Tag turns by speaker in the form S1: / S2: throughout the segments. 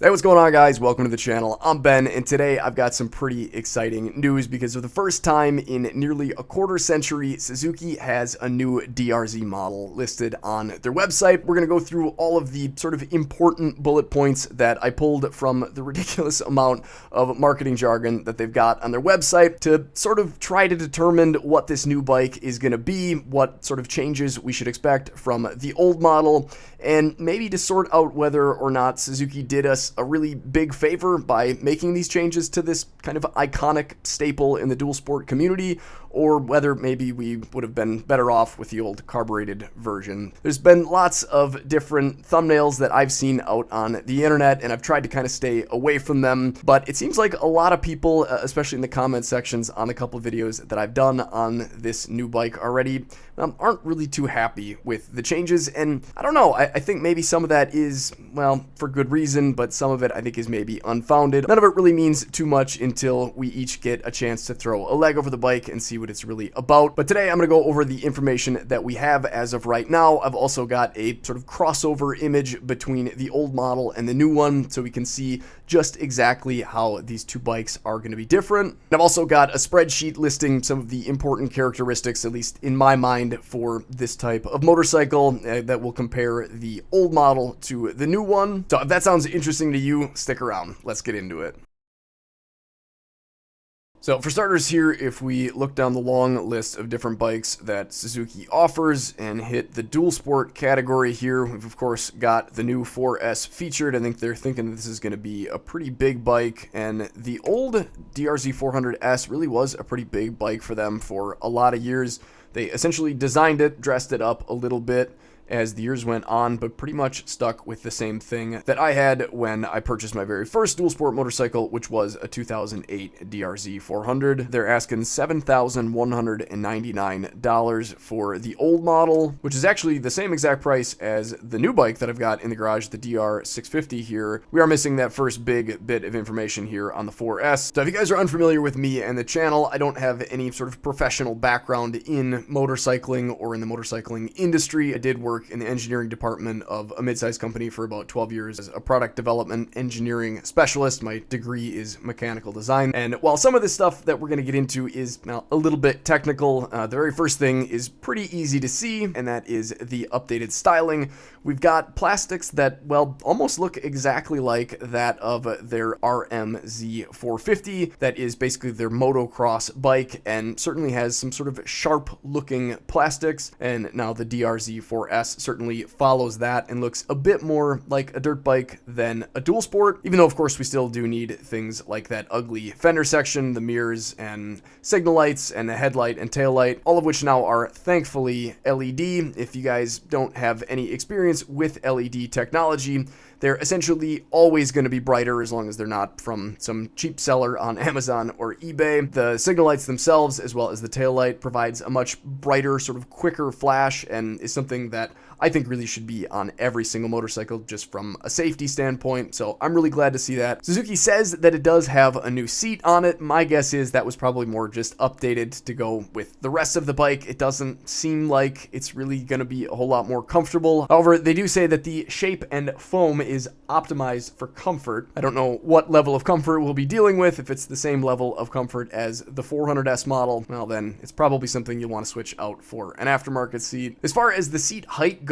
S1: Hey, what's going on, guys? Welcome to the channel. I'm Ben, and today I've got some pretty exciting news because for the first time in nearly a quarter century, Suzuki has a new DRZ model listed on their website. We're going to go through all of the sort of important bullet points that I pulled from the ridiculous amount of marketing jargon that they've got on their website to sort of try to determine what this new bike is going to be, what sort of changes we should expect from the old model, and maybe to sort out whether or not Suzuki did us a really big favor by making these changes to this kind of iconic staple in the dual sport community, or whether maybe we would have been better off with the old carbureted version. There's been lots of different thumbnails that I've seen out on the internet, and I've tried to kind of stay away from them, but it seems like a lot of people, especially in the comment sections on a couple of videos that I've done on this new bike already, aren't really too happy with the changes. And I don't know, I think maybe some of that is, well, for good reason, but some of it I think is maybe unfounded. None of it really means too much until we each get a chance to throw a leg over the bike and see what it's really about. But today I'm going to go over the information that we have as of right now. I've also got a sort of crossover image between the old model and the new one, so we can see just exactly how these two bikes are going to be different. And I've also got a spreadsheet listing some of the important characteristics, at least in my mind, for this type of motorcycle that will compare the old model to the new one. So if that sounds interesting to you, stick around. Let's get into it. So for starters here, if we look down the long list of different bikes that Suzuki offers and hit the dual sport category here, we've of course got the new 4S featured. I think they're thinking this is going to be a pretty big bike, and the old DRZ-400S really was a pretty big bike for them for a lot of years. They essentially designed it, dressed it up a little bit as the years went on, but pretty much stuck with the same thing that I had when I purchased my very first dual sport motorcycle, which was a 2008 DRZ 400. They're asking $7,199 for the old model, which is actually the same exact price as the new bike that I've got in the garage, the DR650 here. We are missing that first big bit of information here on the 4S. So if you guys are unfamiliar with me and the channel, I don't have any sort of professional background in motorcycling or in the motorcycling industry. I did work in the engineering department of a mid-sized company for about 12 years as a product development engineering specialist. My degree is mechanical design, and while some of this stuff that we're going to get into is a little bit technical, the very first thing is pretty easy to see, and that is the updated styling. We've got plastics that, well, almost look exactly like that of their RMZ-450. That is basically their motocross bike, and certainly has some sort of sharp looking plastics. And now the DRZ-4S certainly follows that and looks a bit more like a dirt bike than a dual sport, even though of course we still do need things like that ugly fender section, the mirrors and signal lights and the headlight and tail light, all of which now are thankfully LED. If you guys don't have any experience with LED technology, they're essentially always going to be brighter as long as they're not from some cheap seller on Amazon or eBay. The signal lights themselves, as well as the tail light, provides a much brighter, sort of quicker flash, and is something that I think really should be on every single motorcycle just from a safety standpoint. So I'm really glad to see that. Suzuki says that it does have a new seat on it. My guess is that was probably more just updated to go with the rest of the bike. It doesn't seem like it's really going to be a whole lot more comfortable. However, they do say that the shape and foam is optimized for comfort. I don't know what level of comfort we'll be dealing with. If it's the same level of comfort as the 400S model, well then it's probably something you'll want to switch out for an aftermarket seat. As far as the seat height goes,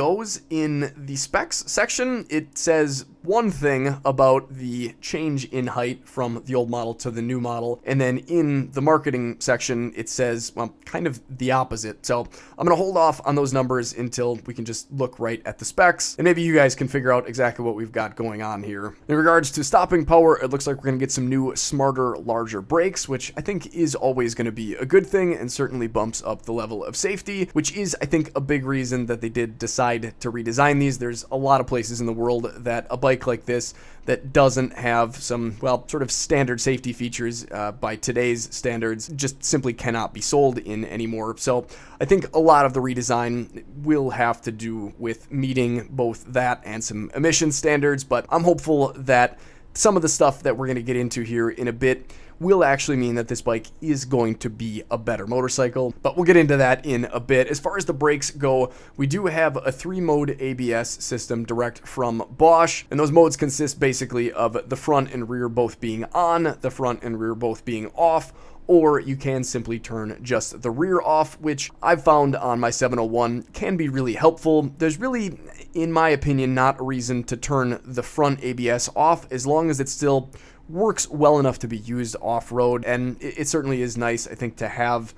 S1: in the specs section, it says one thing about the change in height from the old model to the new model, and then in the marketing section it says, well, kind of the opposite. So I'm gonna hold off on those numbers until we can just look right at the specs, and maybe you guys can figure out exactly what we've got going on here. In regards to stopping power, it looks like we're gonna get some new, smarter, larger brakes, which I think is always gonna be a good thing and certainly bumps up the level of safety, which is, I think, a big reason that they did decide to redesign these. There's a lot of places in the world that a bike like this that doesn't have some, well, sort of standard safety features by today's standards just simply cannot be sold in anymore. So I think a lot of the redesign will have to do with meeting both that and some emission standards, but I'm hopeful that some of the stuff that we're going to get into here in a bit will actually mean that this bike is going to be a better motorcycle, but we'll get into that in a bit. As far as the brakes go, we do have a 3-mode ABS system direct from Bosch, and those modes consist basically of the front and rear both being on, the front and rear both being off, or you can simply turn just the rear off, which I've found on my 701 can be really helpful. There's really, in my opinion, not a reason to turn the front ABS off as long as it still works well enough to be used off-road, and it certainly is nice, I think, to have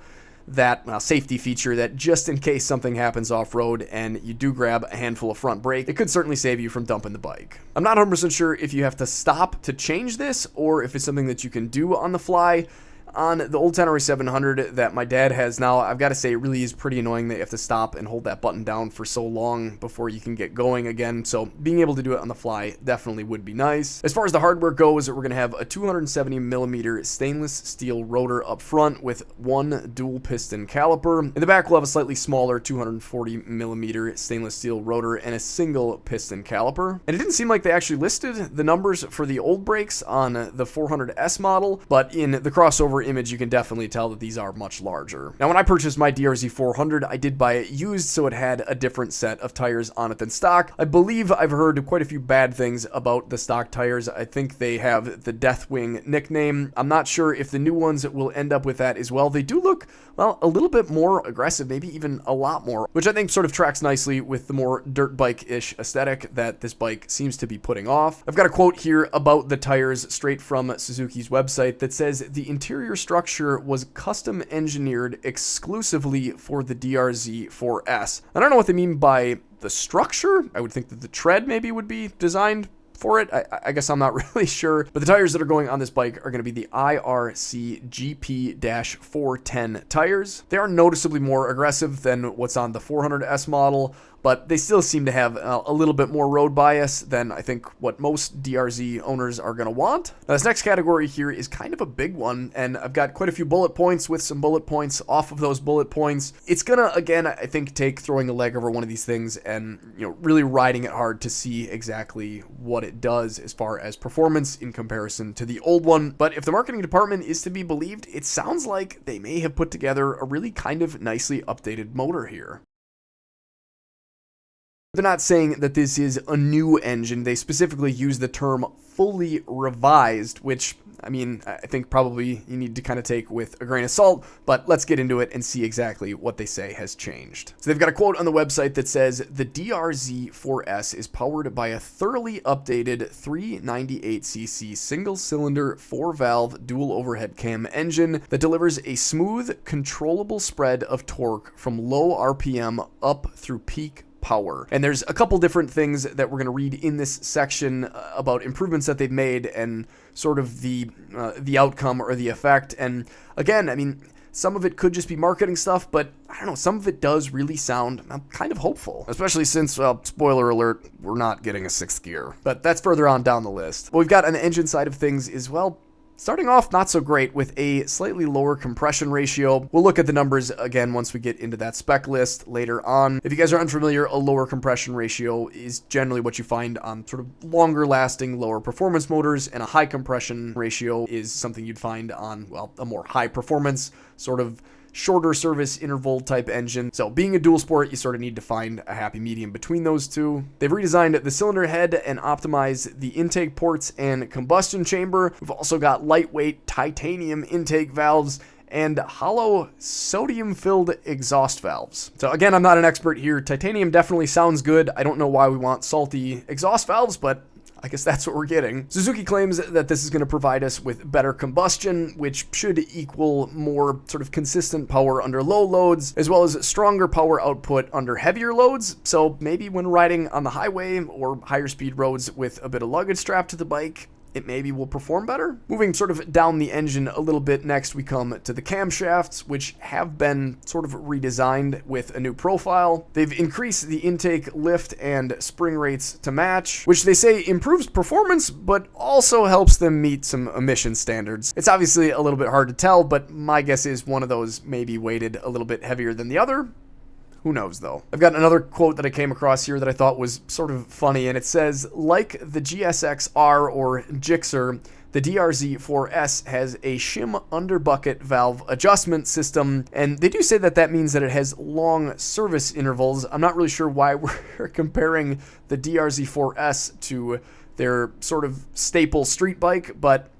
S1: that safety feature that just in case something happens off-road and you do grab a handful of front brake, it could certainly save you from dumping the bike. I'm not 100% sure if you have to stop to change this or if it's something that you can do on the fly. On the old Tenere 700 that my dad has now, I've got to say it really is pretty annoying that you have to stop and hold that button down for so long before you can get going again, so being able to do it on the fly definitely would be nice. As far as the hardware goes, we're going to have a 270mm stainless steel rotor up front with one dual piston caliper. In the back we'll have a slightly smaller 240mm stainless steel rotor and a single piston caliper. And it didn't seem like they actually listed the numbers for the old brakes on the 400S model, but in the crossover image you can definitely tell that these are much larger. Now when I purchased my DRZ-400, I did buy it used, so it had a different set of tires on it than stock. I believe I've heard quite a few bad things about the stock tires. I think they have the Deathwing nickname. I'm not sure if the new ones will end up with that as well. They do look, well, a little bit more aggressive, maybe even a lot more, which I think sort of tracks nicely with the more dirt bike-ish aesthetic that this bike seems to be putting off. I've got a quote here about the tires straight from Suzuki's website that says the interior structure was custom engineered exclusively for the DRZ-4S. I don't know what they mean by the structure. I would think that the tread maybe would be designed for it. I guess I'm not really sure, but the tires that are going on this bike are going to be the IRC GP-410 tires. They are noticeably more aggressive than what's on the 400S model, but they still seem to have a little bit more road bias than I think what most DRZ owners are going to want. Now, this next category here is kind of a big one, and I've got quite a few bullet points with some bullet points off of those bullet points. It's going to, again, I think take throwing a leg over one of these things and, really riding it hard to see exactly what it does as far as performance in comparison to the old one. But if the marketing department is to be believed, it sounds like they may have put together a really kind of nicely updated motor here. They're not saying that this is a new engine. They specifically use the term fully revised, which, I mean, I think probably you need to kind of take with a grain of salt, but let's get into it and see exactly what they say has changed. So they've got a quote on the website that says, the DRZ-4S is powered by a thoroughly updated 398cc single-cylinder 4-valve dual overhead cam engine that delivers a smooth, controllable spread of torque from low RPM up through peak power. And there's a couple different things that we're going to read in this section about improvements that they've made and sort of the outcome or the effect. And again, I mean, some of it could just be marketing stuff, but I don't know, some of it does really sound kind of hopeful, especially since, well, spoiler alert, we're not getting a 6th gear. But that's further on down the list. What we've got on the engine side of things is, well, starting off not so great with a slightly lower compression ratio. We'll look at the numbers again once we get into that spec list later on. If you guys are unfamiliar, a lower compression ratio is generally what you find on sort of longer lasting, lower performance motors, and a high compression ratio is something you'd find on, well, a more high performance sort of shorter service interval type engine. So being a dual sport, you sort of need to find a happy medium between those two. They've redesigned the cylinder head and optimized the intake ports and combustion chamber. We've also got lightweight titanium intake valves and hollow sodium-filled exhaust valves. So again, I'm not an expert here. Titanium definitely sounds good. I don't know why we want salty exhaust valves, but I guess that's what we're getting. Suzuki claims that this is going to provide us with better combustion, which should equal more sort of consistent power under low loads, as well as stronger power output under heavier loads. So maybe when riding on the highway or higher speed roads with a bit of luggage strapped to the bike, it maybe will perform better. Moving sort of down the engine a little bit, next we come to the camshafts, which have been sort of redesigned with a new profile. They've increased the intake lift and spring rates to match, which they say improves performance, but also helps them meet some emission standards. It's obviously a little bit hard to tell, but my guess is one of those may be weighted a little bit heavier than the other. Who knows, though? I've got another quote that I came across here that I thought was sort of funny, and it says, like the GSX-R or Gixxer, the DRZ-4S has a shim underbucket valve adjustment system, and they do say that that means that it has long service intervals. I'm not really sure why we're comparing the DRZ-4S to their sort of staple street bike, but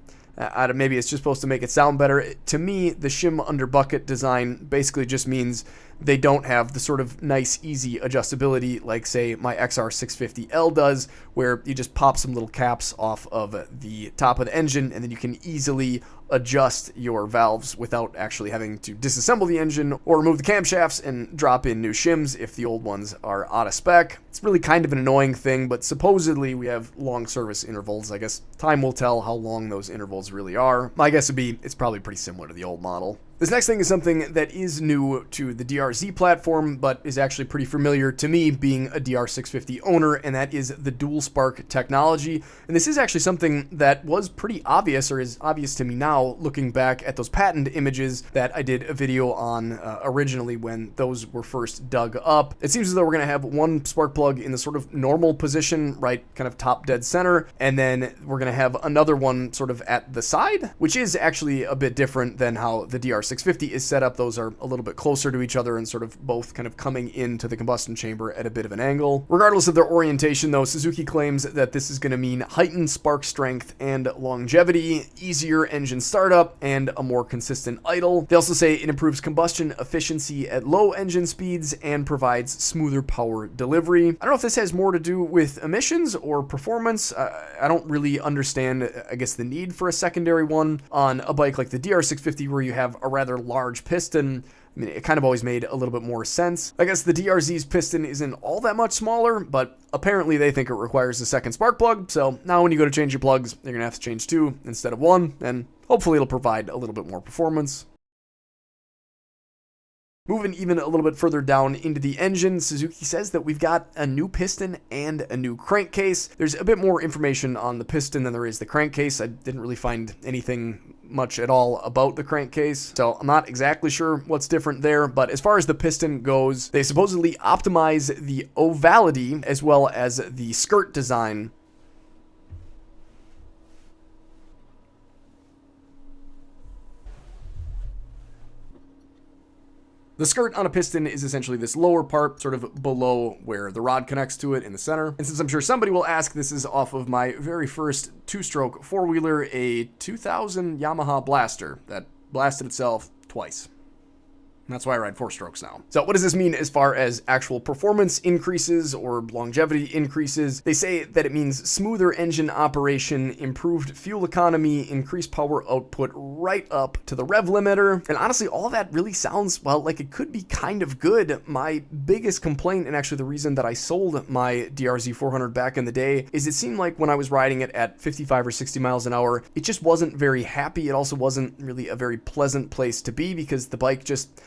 S1: maybe it's just supposed to make it sound better. To me, the shim underbucket design basically just means they don't have the sort of nice, easy adjustability like, say, my XR650L does, where you just pop some little caps off of the top of the engine, and then you can easily adjust your valves without actually having to disassemble the engine or remove the camshafts and drop in new shims if the old ones are out of spec. It's really kind of an annoying thing, but supposedly we have long service intervals. I guess time will tell how long those intervals really are. My guess would be it's probably pretty similar to the old model. This next thing is something that is new to the DRZ platform, but is actually pretty familiar to me being a DR650 owner, and that is the dual spark technology. And this is actually something that was pretty obvious, or is obvious to me now, looking back at those patent images that I did a video on originally when those were first dug up. It seems as though we're going to have one spark plug in the sort of normal position, right, kind of top dead center, and then we're going to have another one sort of at the side, which is actually a bit different than how the DR650 is set up. Those are a little bit closer to each other and sort of both kind of coming into the combustion chamber at a bit of an angle. Regardless of their orientation, though, Suzuki claims that this is going to mean heightened spark strength and longevity, easier engine startup, and a more consistent idle. They also say it improves combustion efficiency at low engine speeds and provides smoother power delivery. I don't know if this has more to do with emissions or performance. I don't really understand, I guess, the need for a secondary one on a bike like the DR650 where you have a rather large piston. I mean, it kind of always made a little bit more sense. I guess the DRZ's piston isn't all that much smaller, but apparently they think it requires a second spark plug, so now when you go to change your plugs, you're gonna have to change two instead of one, and hopefully it'll provide a little bit more performance. Moving even a little bit further down into the engine, Suzuki says that we've got a new piston and a new crankcase. There's a bit more information on the piston than there is the crankcase. I didn't really find anything much at all about the crankcase, so I'm not exactly sure what's different there. But as far as the piston goes, they supposedly optimize the ovality as well as the skirt design. The skirt on a piston is essentially this lower part, sort of below where the rod connects to it in the center. And since I'm sure somebody will ask, this is off of my very first two-stroke four-wheeler, a 2000 Yamaha Blaster that blasted itself twice. And that's why I ride four strokes now. So what does this mean as far as actual performance increases or longevity increases? They say that it means smoother engine operation, improved fuel economy, increased power output right up to the rev limiter. And honestly, all of that really sounds, well, like it could be kind of good. My biggest complaint, and actually the reason that I sold my DRZ-400 back in the day, is it seemed like when I was riding it at 55 or 60 miles an hour, it just wasn't very happy. It also wasn't really a very pleasant place to be because the bike just,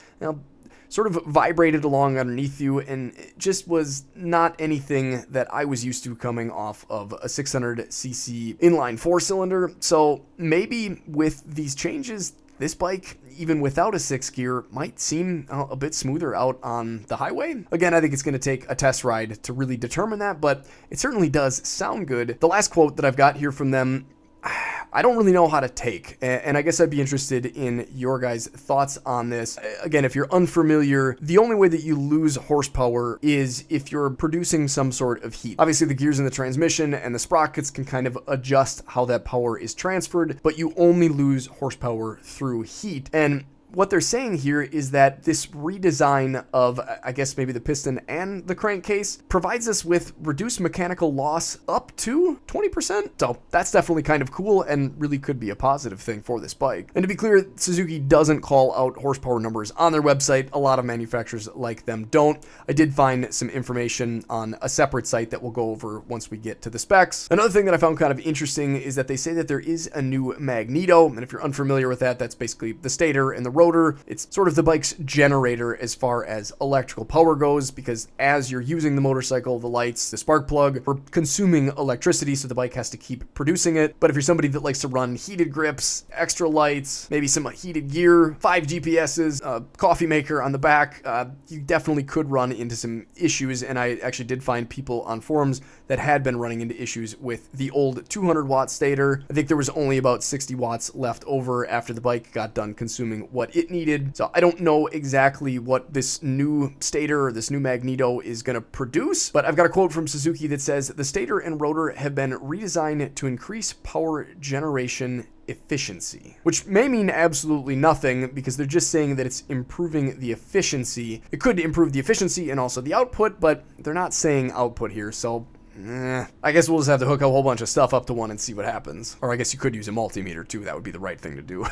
S1: sort of vibrated along underneath you, and it just was not anything that I was used to coming off of a 600cc inline four-cylinder. So maybe with these changes, this bike, even without a 6-gear, might seem a bit smoother out on the highway. Again, I think it's going to take a test ride to really determine that, but it certainly does sound good. The last quote that I've got here from them, I don't really know how to take, and I guess I'd be interested in your guys' thoughts on this. Again, if you're unfamiliar, the only way that you lose horsepower is if you're producing some sort of heat. Obviously, the gears in the transmission and the sprockets can kind of adjust how that power is transferred, but you only lose horsepower through heat. And what they're saying here is that this redesign of, I guess, maybe the piston and the crankcase provides us with reduced mechanical loss up to 20%. So that's definitely kind of cool and really could be a positive thing for this bike. And to be clear, Suzuki doesn't call out horsepower numbers on their website. A lot of manufacturers like them don't. I did find some information on a separate site that we'll go over once we get to the specs. Another thing that I found kind of interesting is that they say that there is a new magneto. And if you're unfamiliar with that, that's basically the stator and the rotor rotor. It's sort of the bike's generator as far as electrical power goes, because as you're using the motorcycle, the lights, the spark plug are consuming electricity, so the bike has to keep producing it. But if you're somebody that likes to run heated grips, extra lights, maybe some heated gear, 5 GPSs, a coffee maker on the back, you definitely could run into some issues. And I actually did find people on forums that had been running into issues with the old 200 watt stator. I think there was only about 60 watts left over after the bike got done consuming what it needed. So I don't know exactly what this new stator or this new magneto is going to produce, but I've got a quote from Suzuki that says, "The stator and rotor have been redesigned to increase power generation efficiency," which may mean absolutely nothing, because they're just saying that it's improving the efficiency. It could improve the efficiency and also the output, but they're not saying output here, so I guess we'll just have to hook a whole bunch of stuff up to one and see what happens. Or I guess you could use a multimeter too. That would be the right thing to do.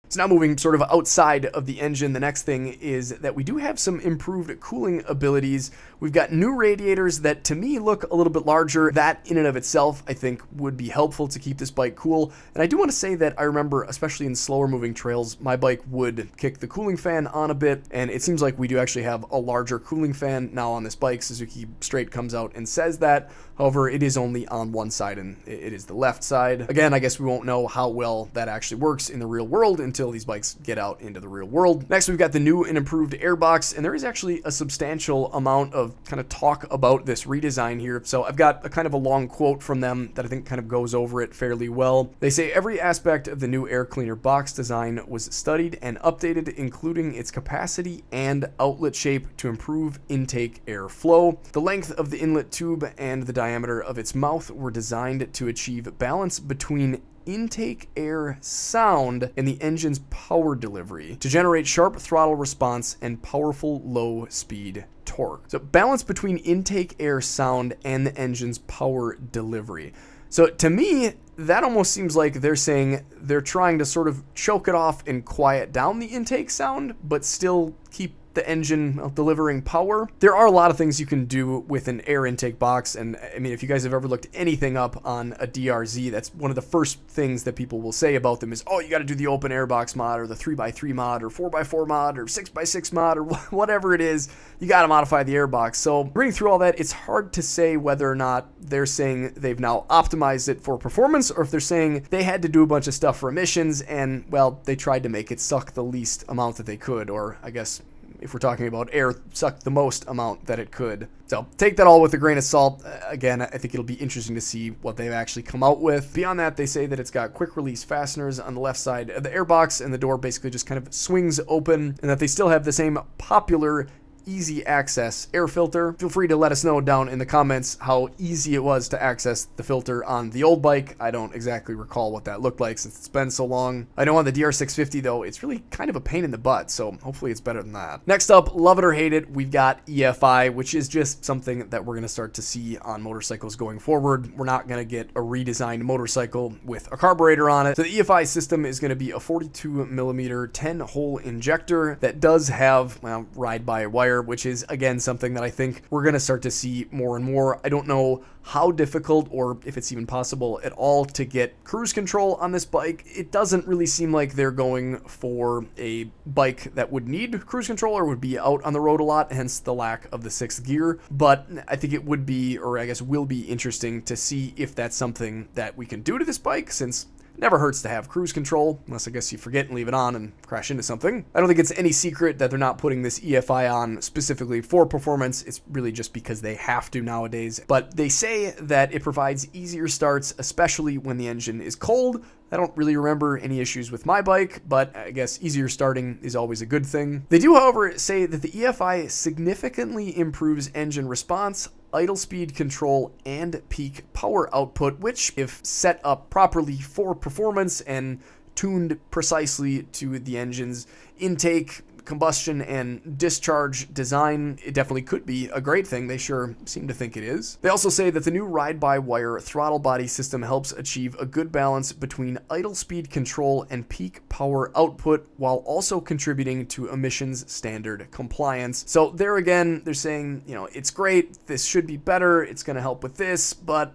S1: So now moving sort of outside of the engine, the next thing is that we do have some improved cooling abilities. We've got new radiators that to me look a little bit larger. That in and of itself, I think would be helpful to keep this bike cool. And I do want to say that I remember, especially in slower moving trails, my bike would kick the cooling fan on a bit. And it seems like we do actually have a larger cooling fan now on this bike. Suzuki straight comes out and says that. However, it is only on one side, and it is the left side. Again, I guess we won't know how well that actually works in the real world until these bikes get out into the real world. Next, we've got the new and improved airbox, and there is actually a substantial amount of kind of talk about this redesign here. So I've got a kind of a long quote from them that I think kind of goes over it fairly well. They say, "Every aspect of the new air cleaner box design was studied and updated, including its capacity and outlet shape to improve intake air flow. The length of the inlet tube and the diameter of its mouth were designed to achieve balance between intake air sound and the engine's power delivery to generate sharp throttle response and powerful low speed torque." So balance between intake air sound and the engine's power delivery. So to me, that almost seems like they're saying they're trying to sort of choke it off and quiet down the intake sound, but still keep the engine delivering power. There are a lot of things you can do with an air intake box, and I mean, if you guys have ever looked anything up on a DRZ, that's one of the first things that people will say about them is, oh, you got to do the open air box mod, or the 3x3 mod, or 4x4 mod, or 6x6 mod, or whatever it is. You got to modify the airbox. So reading through all that, it's hard to say whether or not they're saying they've now optimized it for performance, or if they're saying they had to do a bunch of stuff for emissions and, well, they tried to make it suck the least amount that they could, or I guess if we're talking about air, suck the most amount that it could. So take that all with a grain of salt. Again, I think it'll be interesting to see what they've actually come out with. Beyond that, they say that it's got quick release fasteners on the left side of the airbox, and the door basically just kind of swings open, and that they still have the same popular easy access air filter. Feel free to let us know down in the comments how easy it was to access the filter on the old bike. I don't exactly recall what that looked like since it's been so long. I know on the DR650 though, it's really kind of a pain in the butt, so hopefully it's better than that. Next up, love it or hate it, we've got EFI, which is just something that we're going to start to see on motorcycles going forward. We're not going to get a redesigned motorcycle with a carburetor on it. So the EFI system is going to be a 42mm 10-hole injector that does have, well, ride-by-wire, which is again something that I think we're going to start to see more and more. I don't know how difficult or if it's even possible at all to get cruise control on this bike. It doesn't really seem like they're going for a bike that would need cruise control or would be out on the road a lot, hence the lack of the 6th gear. But I think it would be, or I guess will be, interesting to see if that's something that we can do to this bike, since never hurts to have cruise control, unless I guess you forget and leave it on and crash into something. I don't think it's any secret that they're not putting this EFI on specifically for performance. It's really just because they have to nowadays. But they say that it provides easier starts, especially when the engine is cold. I don't really remember any issues with my bike, but I guess easier starting is always a good thing. They do, however, say that the EFI significantly improves engine response, idle speed control, and peak power output, which, if set up properly for performance and tuned precisely to the engine's intake, combustion, and discharge design, it definitely could be a great thing. They sure seem to think it is. They also say that the new ride-by-wire throttle body system helps achieve a good balance between idle speed control and peak power output, while also contributing to emissions standard compliance. So there again, they're saying, you know, it's great, this should be better, it's going to help with this, but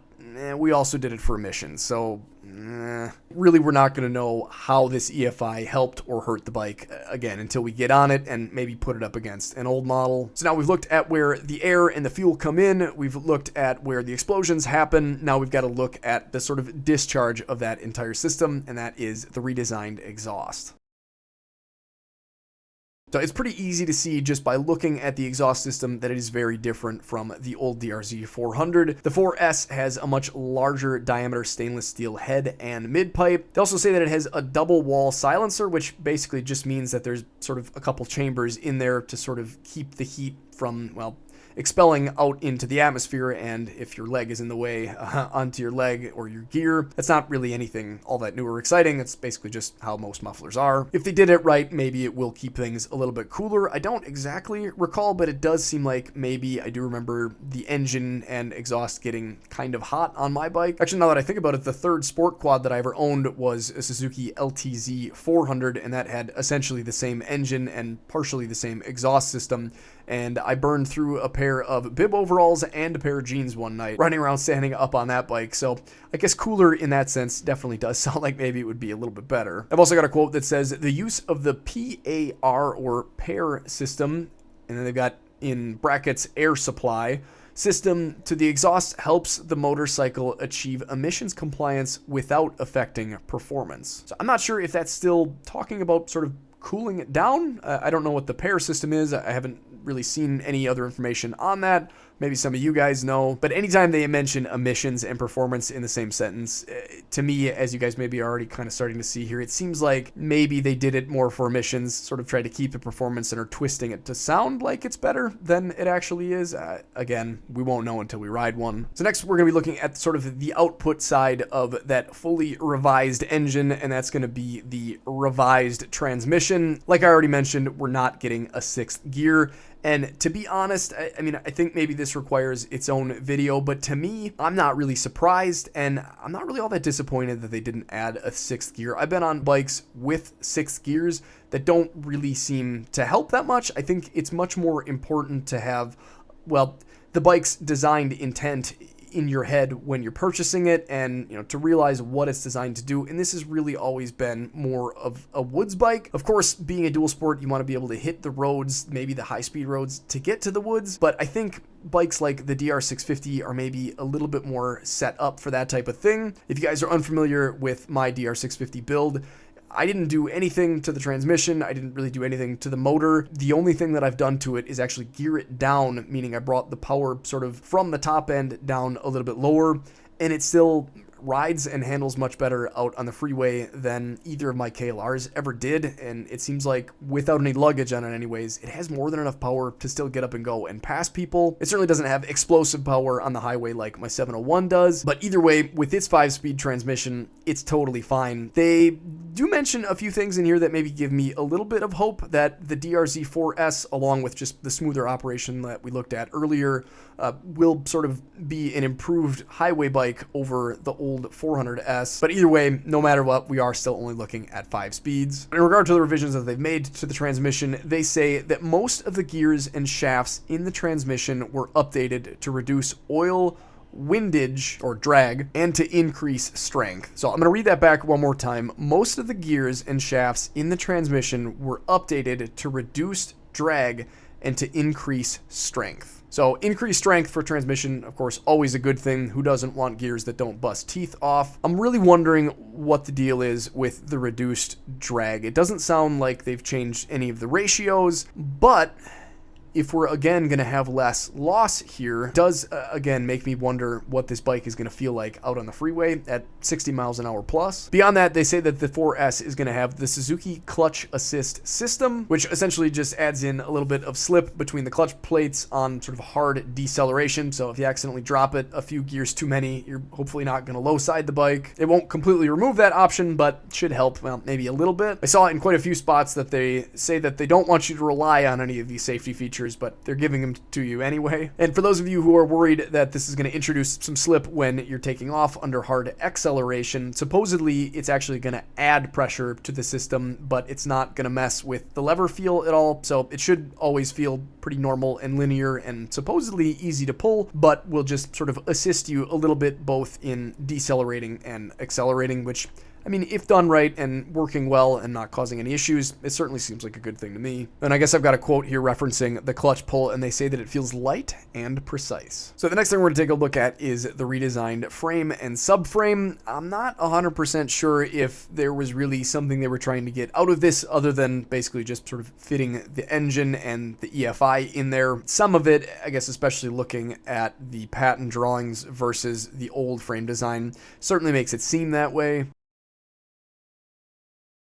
S1: we also did it for emissions, so Really, we're not going to know how this EFI helped or hurt the bike, again, until we get on it and maybe put it up against an old model. So now we've looked at where the air and the fuel come in. We've looked at where the explosions happen. Now we've got to look at the sort of discharge of that entire system, and that is the redesigned exhaust. So it's pretty easy to see just by looking at the exhaust system that it is very different from the old DRZ-400. The 4S has a much larger diameter stainless steel head and mid-pipe. They also say that it has a double wall silencer, which basically just means that there's sort of a couple chambers in there to sort of keep the heat from, well, expelling out into the atmosphere, and if your leg is in the way, onto your leg or your gear. That's not really anything all that new or exciting. It's basically just how most mufflers are. If they did it right, maybe it will keep things a little bit cooler. I don't exactly recall, but it does seem like maybe I do remember the engine and exhaust getting kind of hot on my bike. Actually, now that I think about it, the third sport quad that I ever owned was a Suzuki LTZ-400, and that had essentially the same engine and partially the same exhaust system. And I burned through a pair of bib overalls and a pair of jeans one night, running around standing up on that bike. So I guess cooler in that sense definitely does sound like maybe it would be a little bit better. I've also got a quote that says, the use of the PAR or PAIR system, and then they've got in brackets air supply, system to the exhaust helps the motorcycle achieve emissions compliance without affecting performance. So I'm not sure if that's still talking about sort of cooling it down. I don't know what the PAIR system is. I haven't really seen any other information on that. Maybe some of you guys know, but anytime they mention emissions and performance in the same sentence, to me, as you guys maybe are already kind of starting to see here, it seems like maybe they did it more for emissions, sort of tried to keep the performance and are twisting it to sound like it's better than it actually is. Again, we won't know until we ride one. So next we're going to be looking at sort of the output side of that fully revised engine, and that's going to be the revised transmission. Like I already mentioned, we're not getting a sixth gear. And to be honest, I mean, I think maybe this requires its own video, but to me, I'm not really surprised, and I'm not really all that disappointed that they didn't add a sixth gear. I've been on bikes with six gears that don't really seem to help that much. I think it's much more important to have, well, the bike's designed intent in your head when you're purchasing it, and to realize what it's designed to do. And this has really always been more of a woods bike. Of course, being a dual sport, you want to be able to hit the roads, maybe the high-speed roads, to get to the woods, but I think bikes like the DR650 are maybe a little bit more set up for that type of thing. If you guys are unfamiliar with my DR650 build, I didn't do anything to the transmission. I didn't really do anything to the motor. The only thing that I've done to it is actually gear it down, meaning I brought the power sort of from the top end down a little bit lower, and it still rides and handles much better out on the freeway than either of my KLRs ever did. And it seems like without any luggage on it anyways, it has more than enough power to still get up and go and pass people. It certainly doesn't have explosive power on the highway like my 701 does, but either way, with its 5-speed transmission, it's totally fine. They do mention a few things in here that maybe give me a little bit of hope that the DRZ-4S, along with just the smoother operation that we looked at earlier, will sort of be an improved highway bike over the old 400S. But either way, no matter what, we are still only looking at 5 speeds. In regard to the revisions that they've made to the transmission, they say that most of the gears and shafts in the transmission were updated to reduce oil windage or drag and to increase strength. So I'm going to read that back one more time. Most of the gears and shafts in the transmission were updated to reduce drag and to increase strength. So increased strength for transmission, of course, always a good thing. Who doesn't want gears that don't bust teeth off? I'm really wondering what the deal is with the reduced drag. It doesn't sound like they've changed any of the ratios, but if we're again going to have less loss here, it does again make me wonder what this bike is going to feel like out on the freeway at 60 miles an hour plus. Beyond that, they say that the 4S is going to have the Suzuki clutch assist system, which essentially just adds in a little bit of slip between the clutch plates on sort of hard deceleration. So if you accidentally drop it a few gears too many, you're hopefully not going to low side the bike. It won't completely remove that option, but should help, well, maybe a little bit. I saw it in quite a few spots that they say that they don't want you to rely on any of these safety features features, but they're giving them to you anyway. And for those of you who are worried that this is going to introduce some slip when you're taking off under hard acceleration, supposedly it's actually going to add pressure to the system, but it's not going to mess with the lever feel at all. So it should always feel pretty normal and linear and supposedly easy to pull, but will just sort of assist you a little bit both in decelerating and accelerating, which, I mean, if done right and working well and not causing any issues, it certainly seems like a good thing to me. And I guess I've got a quote here referencing the clutch pull, and they say that it feels light and precise. So the next thing we're going to take a look at is the redesigned frame and subframe. I'm not 100% sure if there was really something they were trying to get out of this other than basically just sort of fitting the engine and the EFI in there. Some of it, I guess, especially looking at the patent drawings versus the old frame design, certainly makes it seem that way.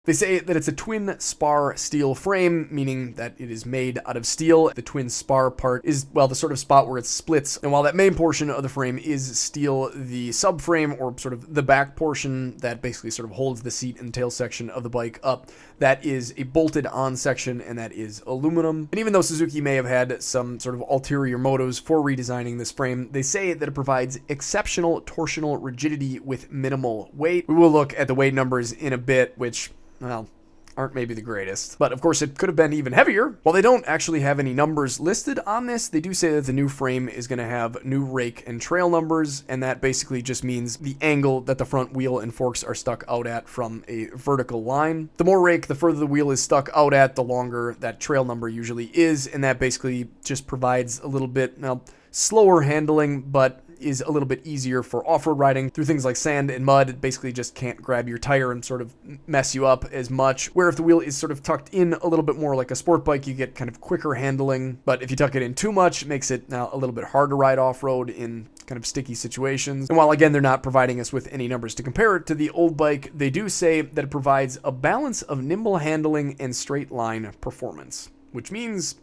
S1: They say that it's a twin spar steel frame, meaning that it is made out of steel. The twin spar part is, well, the sort of spot where it splits. And while that main portion of the frame is steel, the subframe, or sort of the back portion that basically sort of holds the seat and tail section of the bike up, that is a bolted on section, and that is aluminum. And even though Suzuki may have had some sort of ulterior motives for redesigning this frame, they say that it provides exceptional torsional rigidity with minimal weight. We will look at the weight numbers in a bit, which, well, aren't maybe the greatest. But of course it could have been even heavier. While they don't actually have any numbers listed on this, they do say that the new frame is going to have new rake and trail numbers, and that basically just means the angle that the front wheel and forks are stuck out at from a vertical line. The more rake, the further the wheel is stuck out at, the longer that trail number usually is, and that basically just provides a little bit, now, slower handling, but is a little bit easier for off-road riding through things like sand and mud. It basically just can't grab your tire and sort of mess you up as much. Where if the wheel is sort of tucked in a little bit more like a sport bike, you get kind of quicker handling. But if you tuck it in too much, it makes it now a little bit hard to ride off-road in kind of sticky situations. And while again, they're not providing us with any numbers to compare it to the old bike, they do say that it provides a balance of nimble handling and straight line performance, which means,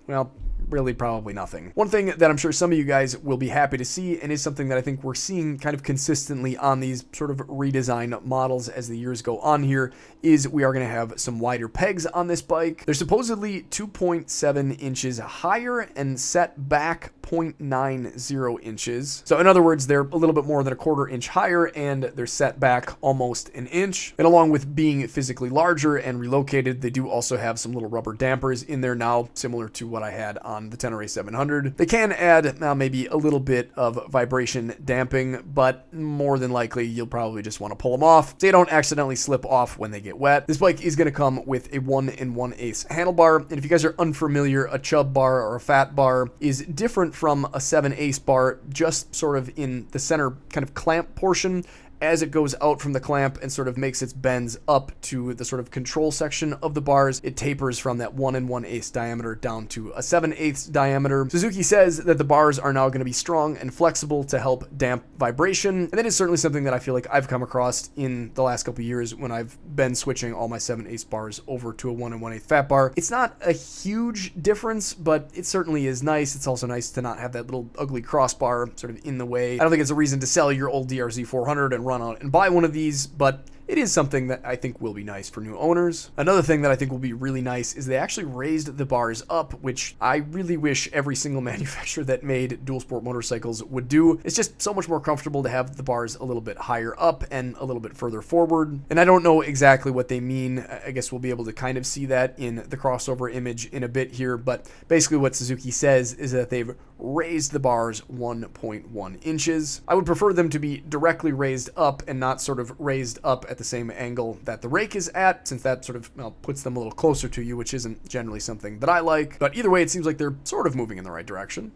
S1: well, really probably nothing. One thing that I'm sure some of you guys will be happy to see, and is something that I think we're seeing kind of consistently on these sort of redesign models as the years go on here, is we are going to have some wider pegs on this bike. They're supposedly 2.7 inches higher and set back 0.90 inches. So in other words, they're a little bit more than a quarter inch higher, and they're set back almost an inch. And along with being physically larger and relocated, they do also have some little rubber dampers in there now, similar to what I had on the Tenere 700. They can add maybe a little bit of vibration damping, but more than likely you'll probably just want to pull them off so you don't accidentally slip off when they get wet. This bike is going to come with a 1 1/8 handlebar, and if you guys are unfamiliar, a chub bar or a fat bar is different from a 7/8 bar, just sort of in the center kind of clamp portion. As it goes out from the clamp and sort of makes its bends up to the sort of control section of the bars, it tapers from that 1 1/8 diameter down to a 7/8 diameter. Suzuki says that the bars are now going to be strong and flexible to help damp vibration, and that is certainly something that I feel like I've come across in the last couple of years when I've been switching all my 7/8 bars over to a 1 1/8 fat bar. It's not a huge difference, but it certainly is nice. It's also nice to not have that little ugly crossbar sort of in the way. I don't think it's a reason to sell your old DRZ-400 and run out and buy one of these, but it is something that I think will be nice for new owners. Another thing that I think will be really nice is they actually raised the bars up, which I really wish every single manufacturer that made dual sport motorcycles would do. It's just so much more comfortable to have the bars a little bit higher up and a little bit further forward. And I don't know exactly what they mean. I guess we'll be able to kind of see that in the crossover image in a bit here, but basically what Suzuki says is that they've raised the bars 1.1 inches. I would prefer them to be directly raised up and not sort of raised up at the same angle that the rake is at, since that sort of, well, puts them a little closer to you, which isn't generally something that I like. But either way, it seems like they're sort of moving in the right direction.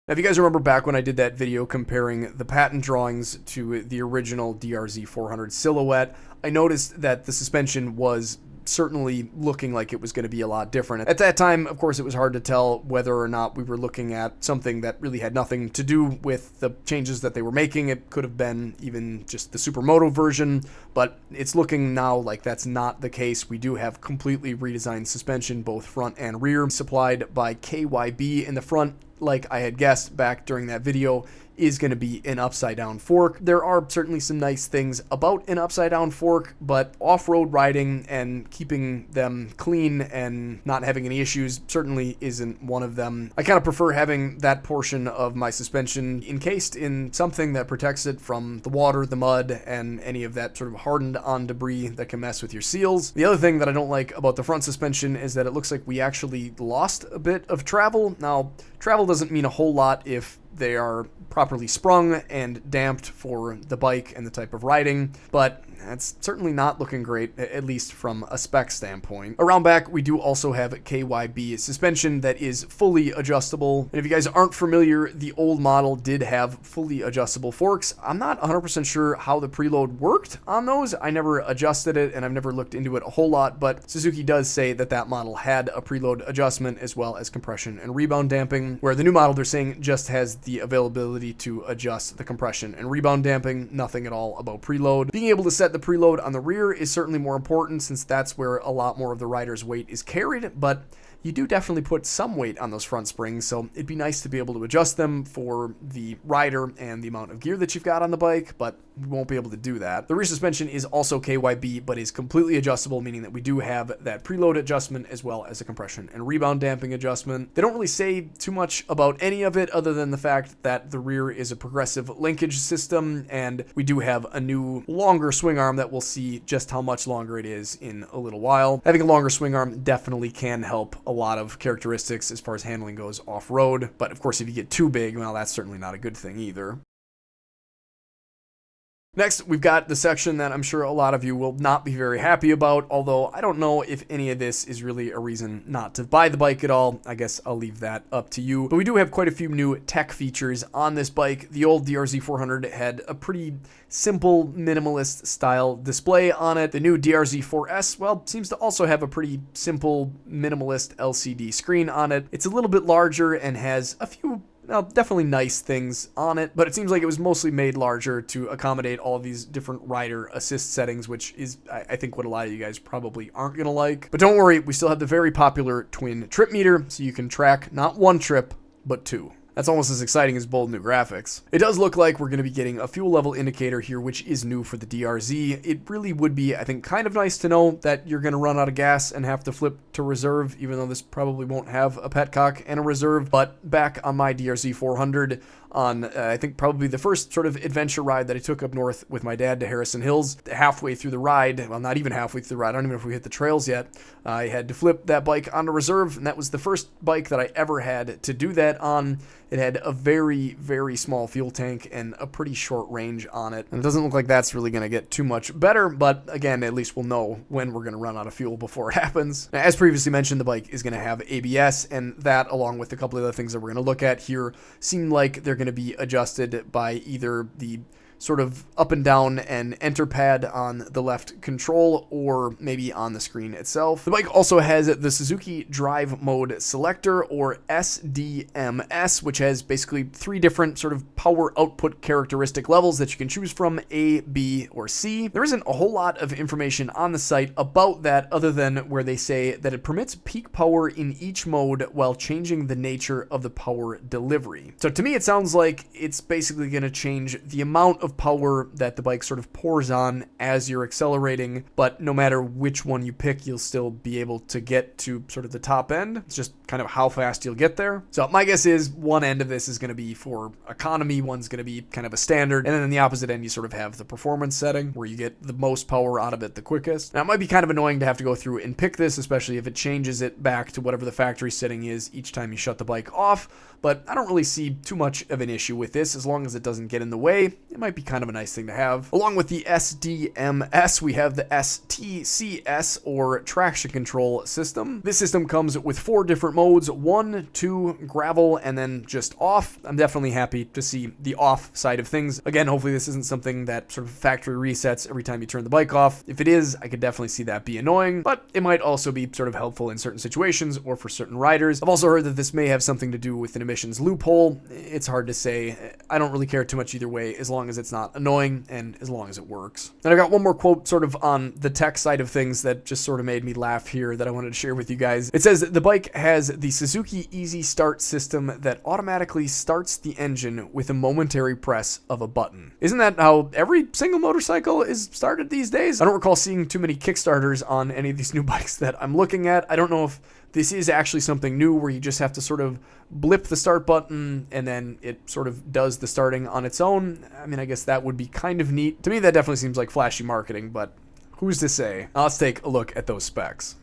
S1: Now, if you guys remember back when I did that video comparing the patent drawings to the original DRZ-400 silhouette, I noticed that the suspension was certainly looking like it was going to be a lot different. At that time, of course, it was hard to tell whether or not we were looking at something that really had nothing to do with the changes that they were making. It could have been even just the Supermoto version, but it's looking now like that's not the case. We do have completely redesigned suspension, both front and rear, supplied by KYB in the front. Like I had guessed back during that video, is going to be an upside down fork. There are certainly some nice things about an upside down fork, but off-road riding and keeping them clean and not having any issues certainly isn't one of them. I kind of prefer having that portion of my suspension encased in something that protects it from the water, the mud, and any of that sort of hardened on debris that can mess with your seals. The other thing that I don't like about the front suspension is that it looks like we actually lost a bit of travel. Now, travel doesn't mean a whole lot if they are properly sprung and damped for the bike and the type of riding, but that's certainly not looking great, at least from a spec standpoint. Around back, we do also have KYB suspension that is fully adjustable. And if you guys aren't familiar, the old model did have fully adjustable forks. I'm not 100% sure how the preload worked on those. I never adjusted it, and I've never looked into it a whole lot, but Suzuki does say that that model had a preload adjustment as well as compression and rebound damping, where the new model they're saying just has the availability to adjust the compression and rebound damping, nothing at all about preload. Being able to set the preload on the rear is certainly more important since that's where a lot more of the rider's weight is carried, but you do definitely put some weight on those front springs, so it'd be nice to be able to adjust them for the rider and the amount of gear that you've got on the bike, but we won't be able to do that. The rear suspension is also KYB, but is completely adjustable, meaning that we do have that preload adjustment as well as a compression and rebound damping adjustment. They don't really say too much about any of it other than the fact that the rear is a progressive linkage system, and we do have a new longer swing arm that we'll see just how much longer it is in a little while. Having a longer swing arm definitely can help a lot of characteristics as far as handling goes off-road, but of course if you get too big, well, that's certainly not a good thing either. Next, we've got the section that I'm sure a lot of you will not be very happy about, although I don't know if any of this is really a reason not to buy the bike at all. I guess I'll leave that up to you. But we do have quite a few new tech features on this bike. The old DRZ-400 had a pretty simple, minimalist style display on it. The new DRZ-4S, well, seems to also have a pretty simple, minimalist LCD screen on it. It's a little bit larger and has a few definitely nice things on it, but it seems like it was mostly made larger to accommodate all of these different rider assist settings, which is, I think, what a lot of you guys probably aren't going to like. But don't worry, we still have the very popular twin trip meter, so you can track not one trip, but two. That's almost as exciting as bold new graphics. It does look like we're going to be getting a fuel level indicator here, which is new for the DRZ. It really would be, I think, kind of nice to know that you're going to run out of gas and have to flip to reserve, even though this probably won't have a petcock and a reserve. But back on my DRZ 400, on I think probably the first sort of adventure ride that I took up north with my dad to Harrison Hills, halfway through the ride, well, not even halfway through the ride, I don't even know if we hit the trails yet, I had to flip that bike onto reserve, and that was the first bike that I ever had to do that on. It had a very, very small fuel tank and a pretty short range on it. And it doesn't look like that's really going to get too much better, but again, at least we'll know when we're going to run out of fuel before it happens. Now, as previously mentioned, the bike is going to have ABS, and that, along with a couple of other things that we're going to look at here, seem like they're going to be adjusted by either the sort of up and down and enter pad on the left control or maybe on the screen itself. The bike also has the Suzuki Drive Mode Selector, or SDMS, which has basically three different sort of power output characteristic levels that you can choose from: A, B, or C. There isn't a whole lot of information on the site about that other than where they say that it permits peak power in each mode while changing the nature of the power delivery. So to me, it sounds like it's basically going to change the amount of power that the bike sort of pours on as you're accelerating, but no matter which one you pick, you'll still be able to get to sort of the top end. It's just kind of how fast you'll get there. So my guess is one end of this is going to be for economy, one's going to be kind of a standard, and then on the opposite end you sort of have the performance setting where you get the most power out of it the quickest. Now it might be kind of annoying to have to go through and pick this, especially if it changes it back to whatever the factory setting is each time you shut the bike off, but I don't really see too much of an issue with this as long as it doesn't get in the way. It might be kind of a nice thing to have. Along with the SDMS, we have the STCS, or traction control system. This system comes with 4 different modes: 1, 2, gravel, and then just off. I'm definitely happy to see the off side of things. Again, hopefully this isn't something that sort of factory resets every time you turn the bike off. If it is, I could definitely see that be annoying, but it might also be sort of helpful in certain situations or for certain riders. I've also heard that this may have something to do with an emissions loophole. it's hard to say. I don't really care too much either way, as long as it's not annoying and as long as it works. And I got one more quote sort of on the tech side of things that just sort of made me laugh here that I wanted to share with you guys. It says the bike has the Suzuki Easy Start system that automatically starts the engine with a momentary press of a button. Isn't that how every single motorcycle is started these days? I don't recall seeing too many Kickstarters on any of these new bikes that I'm looking at. I don't know if this is actually something new where you just have to sort of blip the start button and then it sort of does the starting on its own. I mean, I guess that would be kind of neat. To me, that definitely seems like flashy marketing, but who's to say? Now, let's take a look at those specs.